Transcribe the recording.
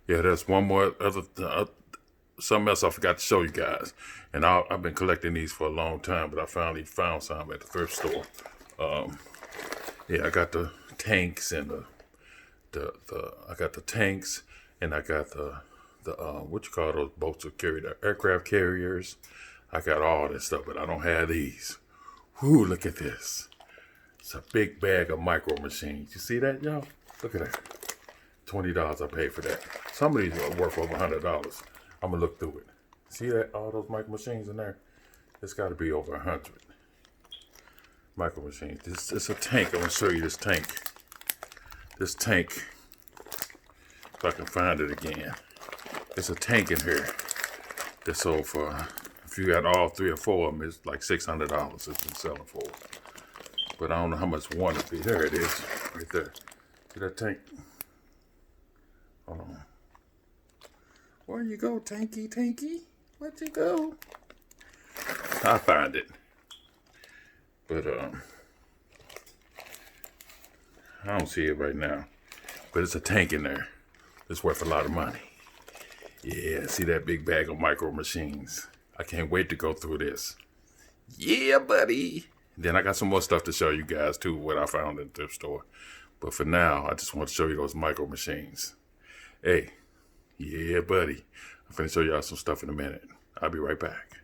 Yeah, there's one more something else I forgot to show you guys. And I've been collecting these for a long time, but I finally found some at the thrift store. Um, yeah, I got the tanks and I got the tanks and I got the what you call those boats that carry the aircraft carriers. I got all this stuff, but I don't have these. Whoo, look at this. It's a big bag of micro machines. You see that, y'all? Look at that. $20 I paid for that. Some of these are worth over $100. I'm gonna look through it. See that? All those micro machines in there? It's got to be over 100 micro machines. This is a tank. I'm gonna show you this tank. This tank, if I can find it again. There's a tank in here that's sold for, if you got all 3 or 4 of them, it's like $600 it's been selling for. But I don't know how much one would be. There it is, right there. See that tank? Hold on. Where you go, tanky, tanky? Where'd you go? I'll find it. But I don't see it right now. But it's a tank in there. It's worth a lot of money. Yeah, see that big bag of micro machines. I can't wait to go through this. Yeah, buddy. Then I got some more stuff to show you guys too, what I found in the thrift store. But for now, I just want to show you those micro machines. Hey, yeah, buddy. I'm finna show y'all some stuff in a minute. I'll be right back.